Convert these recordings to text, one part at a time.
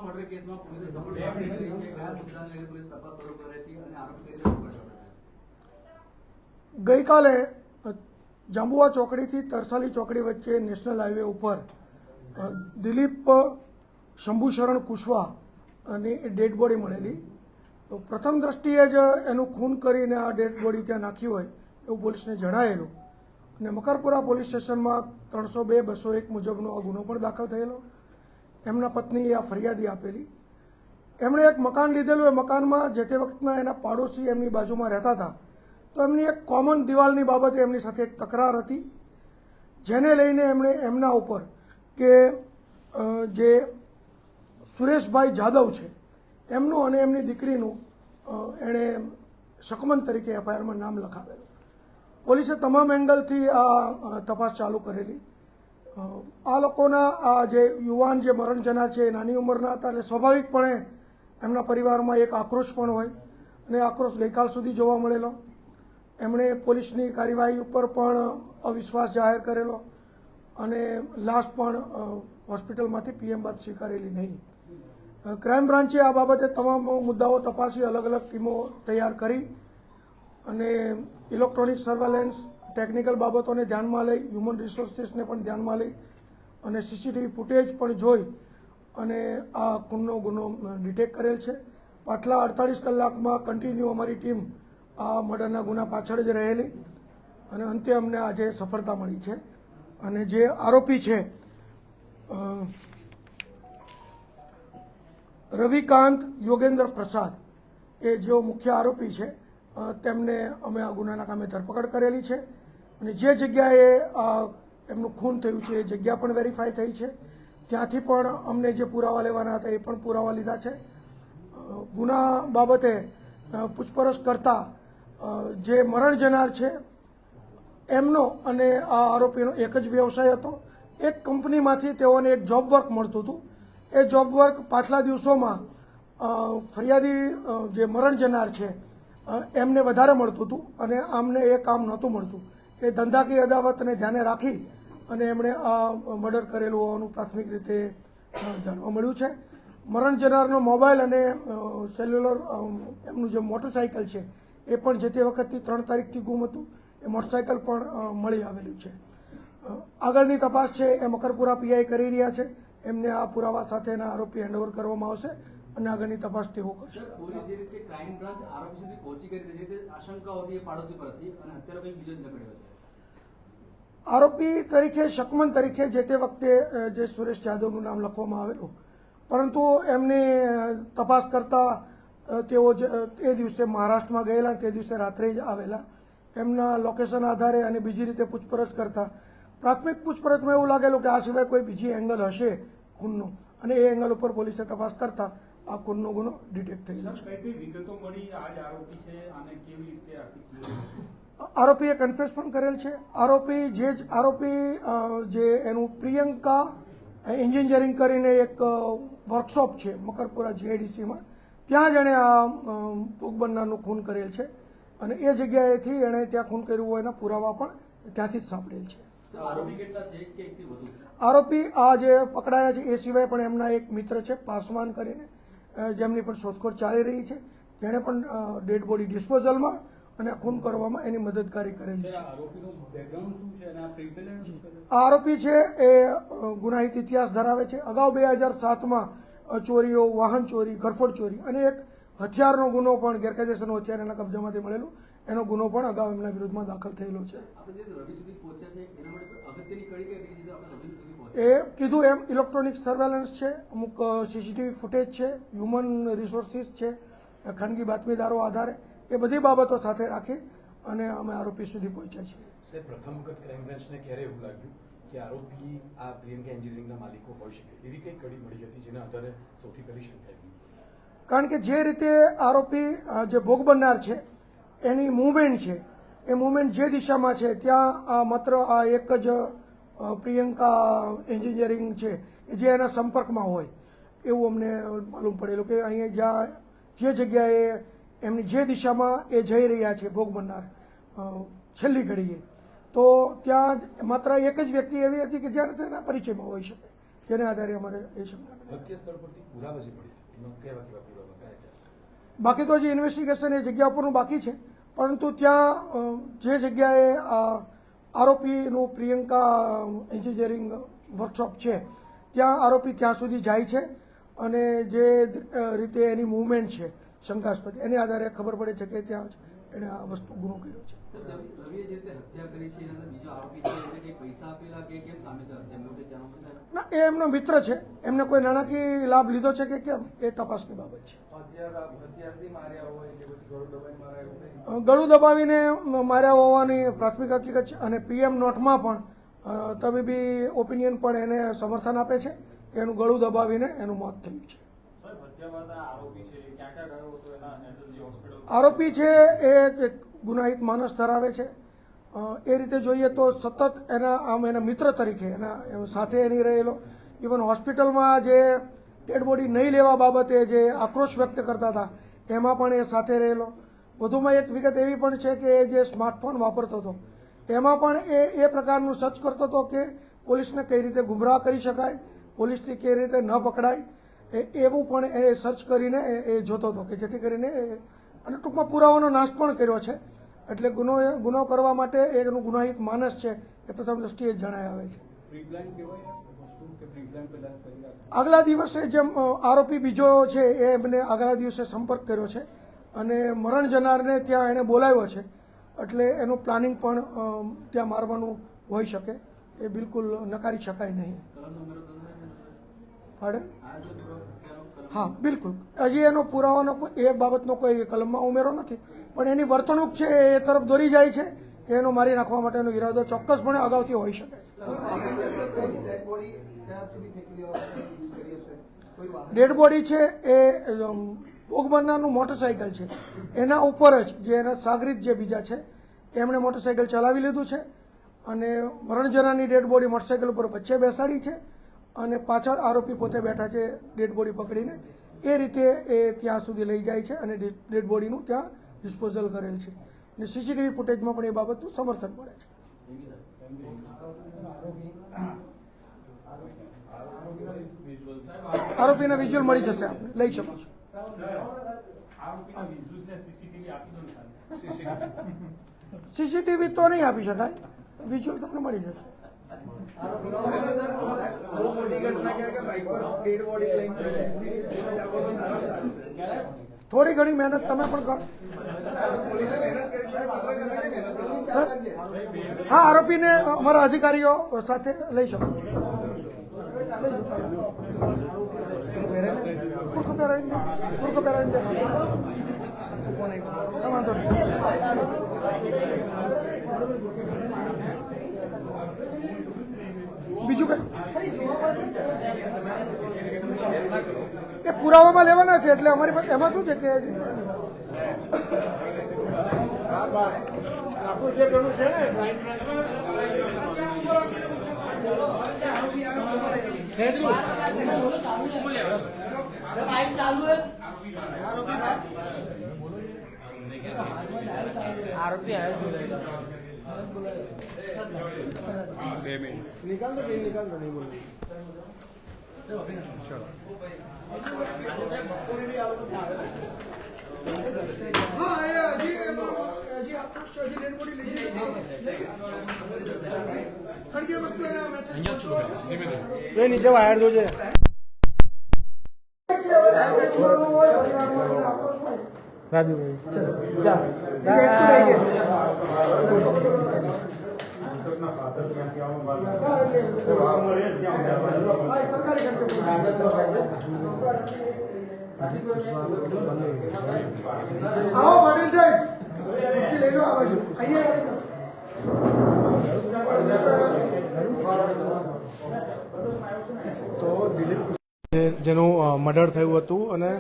Murder કેસમાં પોલીસે સફળતા હાંસલ કરી છે. કયા મુદ્દાને લઈને પોલીસ તપાસ શરૂ કરી હતી અને આરોપી કઈ રીતે પકડાયો છે? ગઈકાલે જાંબુઆ ચોકડીથી તરસાલી ચોકડી વચ્ચે નેશનલ હાઈવે ઉપર દિલીપ શંભુશરણ કુશવા અને ડેડ બોડી મળેલી. તો પ્રથમ દ્રષ્ટિએ જ એનું ખૂન કરીને આ ડેડ બોડી ત્યાં નાખી હોય એવું પોલીસને જણાયેલું અને મકરપુરા પોલીસ સ્ટેશનમાં 302-201 મુજબનો આ ગુનો પણ દાખલ થયેલો. એમના પત્નીએ આ ફરિયાદી આપેલી. એમણે એક મકાન લીધેલું. એ મકાનમાં જે તે વખતના એના પાડોશી એમની બાજુમાં રહેતા હતા. તો એમની એક કોમન દિવાલની બાબતે એમની સાથે એક તકરાર હતી, જેને લઈને એમણે એમના ઉપર કે જે સુરેશભાઈ જાદવ છે એમનું અને એમની દીકરીનું એણે શકમન તરીકે એફઆઈઆરમાં નામ લખાવેલું. પોલીસે તમામ એંગલથી આ તપાસ ચાલુ કરેલી. આ લોકોના આ જે યુવાન જે મરણ જનાર છે એ નાની ઉંમરના હતા, એટલે સ્વાભાવિકપણે એમના પરિવારમાં એક આક્રોશ પણ હોય અને આક્રોશ ગઈકાલ સુધી જોવા મળેલો. એમણે પોલીસની કાર્યવાહી ઉપર પણ અવિશ્વાસ જાહેર કરેલો અને લાશ પણ હોસ્પિટલમાંથી પીએમ બાદ સ્વીકારેલી નહીં. ક્રાઇમ બ્રાન્ચે આ બાબતે તમામ મુદ્દાઓ તપાસી અલગ અલગ ટીમો તૈયાર કરી અને ઇલેક્ટ્રોનિક સર્વેલન્સ, ટેકનિકલ બાબતોને ધ્યાનમાં લઈ, હ્યુમન રિસોર્સિસને પણ ધ્યાનમાં લઈ અને સીસીટીવી ફૂટેજ પણ જોઈ અને આ ખૂનનો ગુનો ડિટેક્ટ કરેલ છે. પાછલા 48 કલાકમાં કન્ટિન્યુ અમારી ટીમ આ મર્ડરના ગુના પાછળ જ રહેલી અને અંતે અમને આજે સફળતા મળી છે. અને જે આરોપી છે રવિકાંત યોગેન્દ્ર પ્રસાદ, એ જેઓ મુખ્ય આરોપી છે, તેમને અમે આ ગુનાના કામે ધરપકડ કરેલી છે અને જે જગ્યાએ એમનું ખૂન થયું છે એ જગ્યા પણ વેરીફાઈ થઈ છે. ત્યાંથી પણ અમને જે પુરાવા લેવાના હતા એ પણ પુરાવા લીધા છે. ગુના બાબતે પૂછપરછ કરતા જે મરણ જનાર છે એમનો અને આ આરોપીનો એક જ વ્યવસાય હતો. એક કંપનીમાંથી તેઓને એક જોબ વર્ક મળતું હતું. એ જોબ વર્ક પાછલા દિવસોમાં ફરિયાદી જે મરણ જનાર છે એમને વધારે મળતું હતું અને આમને એ કામ નહોતું મળતું. એ ધંધાકીય અદાવતને ધ્યાને રાખી અને એમણે આ મર્ડર કરેલું હોવાનું પ્રાથમિક રીતે જાણવા મળ્યું છે. મરણ જનારનો મોબાઈલ અને સેલ્યુલર એમનું જે મોટરસાઇકલ છે એ પણ જે તે વખતથી 3 તારીખથી ગુમ હતું. એ મોટરસાઇકલ પણ મળી આવેલું છે. આગળની તપાસ છે એ મકરપુરા પીઆઈ કરી રહ્યા છે. એમને આ પુરાવા સાથેના આરોપી હેન્ડઓવર કરવામાં આવશે અને આગળની તપાસ તેઓ કરશે. પોલીસ જે રીતે ક્રાઇમ બ્રાન્ચ આરોપી સુધી પહોંચી ગઈ હતી, જે રીતે આશંકા હતી એ પાડોશી પર હતી અને અત્યારે કંઈક બીજો જ નીકળ્યો છે. આરોપી તરીકે શકમન તરીકે જે તે વખતે જે સુરેશ જાદવનું નામ લખવામાં આવેલું, પરંતુ એમને તપાસ કરતા તેઓ એ દિવસે મહારાષ્ટ્રમાં ગયેલા, તે દિવસે રાત્રે જ આવેલા. એમના લોકેશન આધારે અને બીજી રીતે પૂછપરછ કરતા પ્રાથમિક પૂછપરછમાં એવું લાગેલું કે આ સિવાય કોઈ બીજી એંગલ હશે ખૂનનો અને એ એંગલ ઉપર પોલીસે તપાસ કરતા આ ખૂનનો ગુનો ડિટેક્ટ થઈ ગયો છે. આરોપીએ કન્ફેસ પણ કરેલ છે. આરોપી જે એનું પ્રિયંકા એન્જિનિયરિંગ કરીને એક વર્કશોપ છે મકરપુરા જીઆઈડીસીમાં, ત્યાં જ એણે આ ભોગ બનનારનું ખૂન કરેલ છે અને એ જગ્યાએથી એણે ત્યાં ખૂન કર્યું હોય એના પુરાવા પણ ત્યાંથી જ સાંભળેલ છે. આરોપી કેટલા છે, એક કે એકથી વધુ? આરોપી આ જે પકડાયા છે એ સિવાય પણ એમના એક મિત્ર છે પાસવાન કરીને, જેમની પણ શોધખોળ ચાલી રહી છે. જેણે પણ ડેડ બોડી ડિસ્પોઝલમાં અને ખૂન કરવામાં એની મદદગારી કરેલી છે. આ આરોપી છે એ ગુનાહિત ઇતિહાસ ધરાવે છે. અગાઉ 2007માં ચોરીઓ, વાહન ચોરી, ઘરફોડ ચોરી અને એક હથિયારનો ગુનો પણ, ગેરકાયદેસરનો હથિયાર એના કબજામાંથી મળેલું, એનો ગુનો પણ અગાઉ એમના વિરુદ્ધમાં દાખલ થયેલો છે. એ કીધું એમ ઇલેક્ટ્રોનિક સર્વેલન્સ છે, અમુક સીસીટીવી ફૂટેજ છે, હ્યુમન રિસોર્સિસ છે, ખાનગી બાતમીદારો આધારે એ બધી બાબતો સાથે રાખી અને અમે આરોપી સુધી પહોંચ્યા છીએ. પ્રથમ વખત ક્રાઇમ બ્રાન્ચને ક્યારે એવું લાગ્યું કે આરોપી આ પ્રિયંકા એન્જિનિયરિંગના માલિકો હોઈ શકે? એવી કઈ કડી મળી હતી જેના આધારે સૌથી કરી શકાય? કારણ કે જે રીતે આરોપી જે ભોગ બનનાર છે એની મૂવમેન્ટ છે, એ મૂવમેન્ટ જે દિશામાં છે ત્યાં માત્ર આ એક જ પ્રિયંકા એન્જિનિયરિંગ છે જે એના સંપર્કમાં હોય એવું અમને માલુમ પડેલું કે અહીંયા જ્યાં જે જગ્યાએ એમની જે દિશામાં એ જઈ રહ્યા છે ભોગ બનનાર છેલ્લી ઘડીએ, તો ત્યાં માત્ર એક જ વ્યક્તિ એવી હતી કે જ્યારે તેના પરિચયમાં હોઈ શકે. જેને આધારે અમારે એ શંકા નથી. હત્યા સ્થળ પરથી પુરાવા જે મળ્યા એમાં કેવા કેવા પુરાવા કયા કયા? બાકી તો હજી ઇન્વેસ્ટિગેશન એ જગ્યા ઉપરનું બાકી છે, પરંતુ ત્યાં જે જગ્યાએ આરોપીનું પ્રિયંકા એન્જિનિયરિંગ વર્કશોપ છે ત્યાં આરોપી ત્યાં સુધી જાય છે અને જે રીતે એની મૂવમેન્ટ છે શંકાસ્પદ, એને આધારે ખબર પડે છે કે ત્યાં એણે આ વસ્તુ ગુનો કર્યો છે. રવિએ જે રીતે હત્યા કરી છે એના બીજો આરોપી છે એને કંઈ પૈસા આપેલા કે કેમ સામે છે હત્યા એમનું કંઈ જાણવા મળે? ના, એ એમનો મિત્ર છે, એમને કોઈ નાણાકીય લાભ લીધો છે કે કેમ એ તપાસની બાબત છે. ગળું દબાવીને માર્યા હોવાની પ્રાથમિક હકીકત છે અને પીએમ નોટમાં પણ તબીબી ઓપિનિયન પણ એને સમર્થન આપે છે કે એનું ગળું દબાવીને એનું મોત થયું છે. આરોપી છે એ એક ગુનાહિત માનસ ધરાવે છે. એ રીતે જોઈએ તો સતત એના મિત્ર તરીકે એના સાથે એની રહેલો, ઇવન હોસ્પિટલમાં જે ડેડ બોડી નહીં લેવા બાબતે જે આક્રોશ વ્યક્ત કરતા હતા એમાં પણ એ સાથે રહેલો. વધુમાં એક વિગત એવી પણ છે કે એ જે સ્માર્ટફોન વાપરતો હતો એમાં પણ એ પ્રકારનું સર્ચ કરતો હતો કે પોલીસને કઈ રીતે ગુમરાહ કરી શકાય, પોલીસથી કઈ રીતે ન પકડાય, એવું પણ એ સર્ચ કરીને એ જોતો હતો કે જેથી કરીને અને ટૂંકમાં પુરાવાનો નાશ પણ કર્યો છે. એટલે ગુનો કરવા માટે એનું ગુનાહિત માનસ છે એ પ્રથમ દ્રષ્ટિએ જ જણાય આવે છે. આગલા દિવસે જેમ આરોપી બીજો છે એ એમને આગલા દિવસે સંપર્ક કર્યો છે અને મરણ જનારને ત્યાં એણે બોલાવ્યો છે, એટલે એનું પ્લાનિંગ પણ ત્યાં મારવાનું હોઈ શકે, એ બિલકુલ નકારી શકાય નહીં. પાડે? હા, બિલકુલ. હજી એનો પુરાવાનો એ બાબતનો કોઈ કલમમાં ઉમેરો નથી, પણ એની વર્તણૂક છે એ તરફ દોરી જાય છે કે એનો મારી નાખવા માટેનો ઈરાદો ચોક્કસપણે અગાઉથી હોઈ શકે. ડેડ બોડી છે એ ભોગ બનનારનું મોટરસાઇકલ છે એના ઉપર જ જે એના સાગરીત જે બીજા છે એમણે મોટરસાઇકલ ચલાવી લીધું છે અને મરણ જનારની ડેડ બોડી મોટરસાઇકલ ઉપર વચ્ચે બેસાડી છે અને પાછળ આરોપી પોતે બેઠા છે ડેડ બોડી પકડીને. એ રીતે એ ત્યાં સુધી લઈ જાય છે અને ડેડ બોડીનું ત્યાં ડિસ્પોઝલ કરેલ છે અને સીસીટીવી ફૂટેજમાં પણ એ બાબતનું સમર્થન મળે છે. આરોપીના વિઝ્યુઅલ મળી જશે, આપણે લઈ શકો છો. સીસીટીવી તો નહીં આપી શકાય, વિઝ્યુઅલ તમને મળી જશે. થોડી ઘણી મહેનત તમે પણ કરો. હા, આરોપીને અમારા અધિકારીઓ સાથે લઈ શકો છો. વાંધો નહીં. બીજું કઈ એ પુરાવામાં લેવાના છે, એટલે અમારી પાસે એમાં શું છે કે आरोपी है निकाल दो नहीं बोल नीचे वायर दो जे राजू भाई चलो आओ पाटिल साहब, ले लो आइए. તો દિલીપ જેનું મર્ડર થયું હતું અને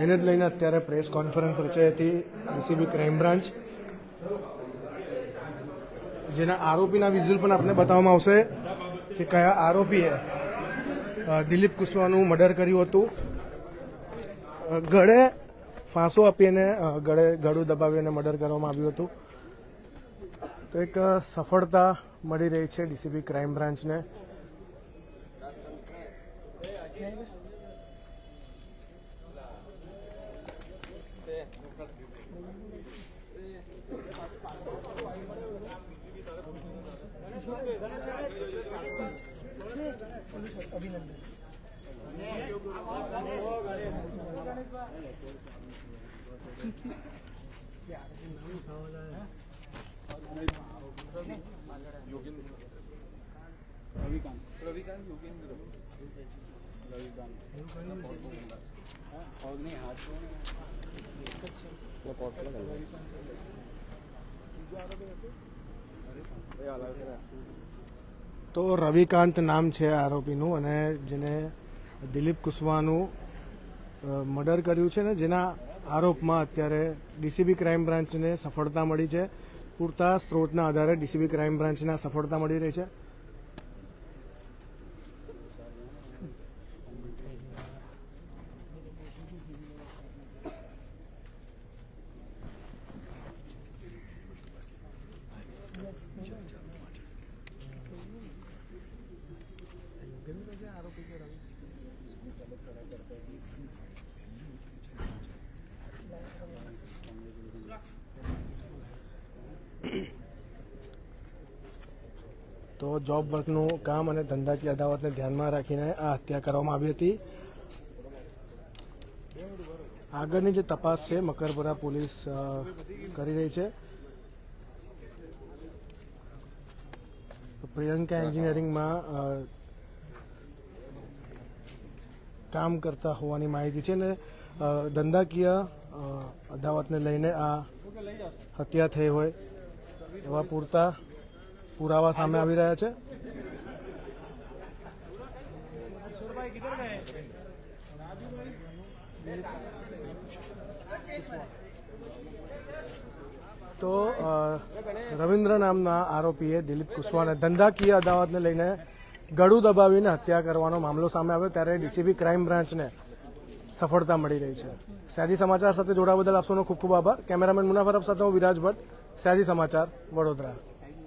એને જ લઈને અત્યારે પ્રેસ કોન્ફરન્સ રચાઈ હતી એસીબી ક્રાઇમ બ્રાન્ચ, જેના આરોપીના વિઝ્યુઅલ પણ આપને બતાવવામાં આવશે કે કયા આરોપીએ દિલીપ કુશવાહનું મર્ડર કર્યું હતું. ગળે ફાંસો આપીને ગળું દબાવીને મર્ડર કરવામાં આવ્યું હતું. તો એક સફળતા મળી રહી છે ડીસીબી ક્રાઇમ બ્રાન્ચને તો રવિકાંત નામ છે આરોપીનું અને જેને દિલીપ કુશવાહનું મર્ડર કર્યું છે ને જેના આરોપમાં અત્યારે ડીસીબી ક્રાઇમ બ્રાન્ચને સફળતા મળી છે. પૂરતા સ્ત્રોતના આધારે ડીસીબી ક્રાઇમ બ્રાન્ચને સફળતા મળી રહી છે. તો જોબ વર્કનું કામ અને ધંધાકીય અદાવતને ધ્યાનમાં રાખીને આ હત્યા કરવામાં આવી હતી. આગળની જે તપાસ છે મકરપુરા પોલીસ કરી રહી છે. પ્રિયંકા એન્જિનિયરિંગમાં કામ કરતા હોવાની માહિતી છે ને ધંધાકીય અદાવતને લઈને આ હત્યા થઈ હોય એવા પૂરતા પુરાવા સામે આવી રહ્યા છે. તો રવિન્દ્ર નામના આરોપીએ દિલીપ કુશવાહને ધંધાકીય અદાવતને લઈને ગળું દબાવીને હત્યા કરવાનો મામલો સામે આવ્યો ત્યારે ડીસીબી ક્રાઇમ બ્રાન્ચને સફળતા મળી રહી છે. સયાજી સમાચાર સાથે જોડાવા બદલ આપસોનો ખૂબ ખૂબ આભાર. કેમેરામેન મુનાફર સાથે હું વિરાજ ભટ્ટ, સયાજી સમાચાર, વડોદરા.